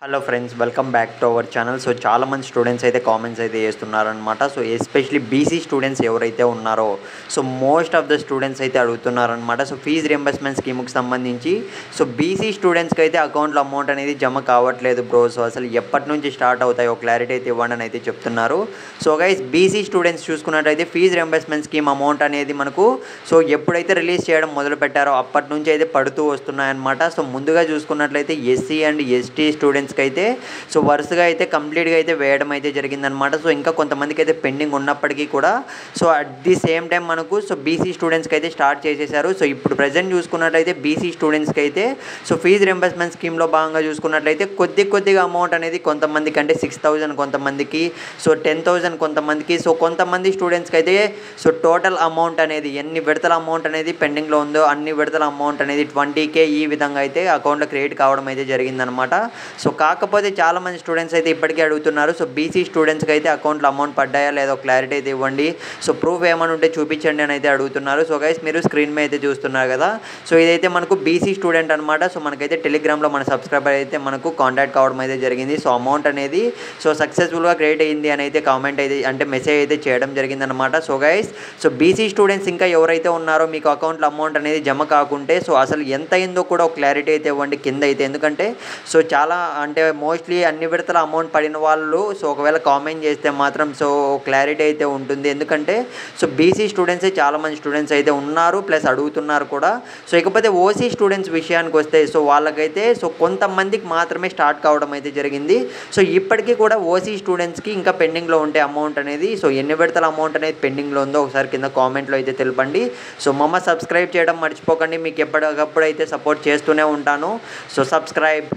Hello friends, welcome back to our channel. So చాలామంది students అయితే comments అయితే చేస్తున్నారనమాట. సో ఎస్పెషలీ బీసీ స్టూడెంట్స్ ఎవరైతే ఉన్నారో so most of the students అయితే అడుగుతున్నారనమాట. సో ఫీజు రియంబర్స్మెంట్ స్కీమ్కి సంబంధించి సో బీసీ స్టూడెంట్స్కి అయితే అకౌంట్లో అమౌంట్ అనేది జమ కావట్లేదు బ్రో. సో అసలు ఎప్పటి నుంచి స్టార్ట్ అవుతాయో క్లారిటీ అయితే ఇవ్వండి అని అయితే చెప్తున్నారు. సో గైస్, బీసీ స్టూడెంట్స్ చూసుకున్నట్టయితే ఫీజు రియంబర్స్మెంట్ స్కీమ్ అమౌంట్ అనేది మనకు సో ఎప్పుడైతే రిలీజ్ చేయడం మొదలు పెట్టారో అప్పటి నుంచి అయితే పడుతూ వస్తున్నాయన్నమాట. సో ముందుగా చూసుకున్నట్లయితే ఎస్సీ అండ్ ఎస్టీ స్టూడెంట్స్ అయితే సో వరుసగా అయితే కంప్లీట్గా అయితే వేయడం అయితే జరిగిందనమాట. సో ఇంకా కొంతమందికి అయితే పెండింగ్ ఉన్నప్పటికీ కూడా so at the same time మనకు సో బీసీ స్టూడెంట్స్కి అయితే స్టార్ట్ చేసేసారు. సో ఇప్పుడు ప్రజెంట్ చూసుకున్నట్లయితే బీసీ స్టూడెంట్స్కి అయితే సో ఫీజు రింబర్స్మెంట్ స్కీమ్లో భాగంగా చూసుకున్నట్లయితే కొద్దిగా అమౌంట్ అనేది కొంతమందికి అంటే 6,000 కొంతమందికి, సో 10,000 కొంతమందికి, సో కొంతమంది స్టూడెంట్స్కి అయితే సో టోటల్ అమౌంట్ అనేది ఎన్ని విడతల అమౌంట్ అనేది పెండింగ్లో ఉందో అన్ని విడతల అమౌంట్ అనేది 20K ఈ విధంగా అయితే అకౌంట్లో క్రియేట్ కావడం అయితే జరిగిందనమాట. సో కాకపోతే చాలామంది స్టూడెంట్స్ అయితే ఇప్పటికీ అడుగుతున్నారు, సో బీసీ స్టూడెంట్స్కి అయితే అకౌంట్లో అమౌంట్ పడ్డాయా లేదో క్లారిటీ అయితే ఇవ్వండి, సో ప్రూఫ్ ఏమైనా ఉంటే చూపించండి అని అయితే అడుగుతున్నారు. సో గైస్, మీరు స్క్రీన్ మీద అయితే చూస్తున్నారు కదా, సో ఇదైతే మనకు బీసీ స్టూడెంట్ అనమాట. సో మనకైతే టెలిగ్రామ్లో మన సబ్స్క్రైబర్ అయితే మనకు కాంటాక్ట్ కావడం అయితే జరిగింది. సో అమౌంట్ అనేది సో సక్సెస్ఫుల్గా క్రియేట్ అయ్యింది అని అయితే కామెంట్ అయితే అంటే మెసేజ్ అయితే చేయడం జరిగిందనమాట. So guys, so BC students ఇంకా ఎవరైతే ఉన్నారో మీకు అకౌంట్లో అమౌంట్ అనేది జమ కాకుంటే సో అసలు ఎంత అయిందో కూడా ఒక క్లారిటీ అయితే ఇవ్వండి కింద అయితే. ఎందుకంటే సో చాలా అంటే మోస్ట్లీ అన్ని విడతల అమౌంట్ పడిన వాళ్ళు సో ఒకవేళ కామెంట్ చేస్తే మాత్రం సో క్లారిటీ అయితే ఉంటుంది. ఎందుకంటే సో బీసీ స్టూడెంట్సే చాలామంది స్టూడెంట్స్ అయితే ఉన్నారు, ప్లస్ అడుగుతున్నారు కూడా. సో ఇకపోతే ఓసీ స్టూడెంట్స్ విషయానికి వస్తే సో వాళ్ళకైతే సో కొంతమందికి మాత్రమే స్టార్ట్ కావడం అయితే జరిగింది. సో ఇప్పటికీ కూడా ఓసీ స్టూడెంట్స్కి ఇంకా పెండింగ్లో ఉంటే అమౌంట్ అనేది సో ఎన్ని విడతల అమౌంట్ అనేది పెండింగ్లో ఉందో ఒకసారి కింద కామెంట్లో అయితే తెలపండి. సో సబ్స్క్రైబ్ చేయడం మర్చిపోకండి, మీకు ఎప్పటికప్పుడు అయితే సపోర్ట్ చేస్తూనే ఉంటాను. So subscribe.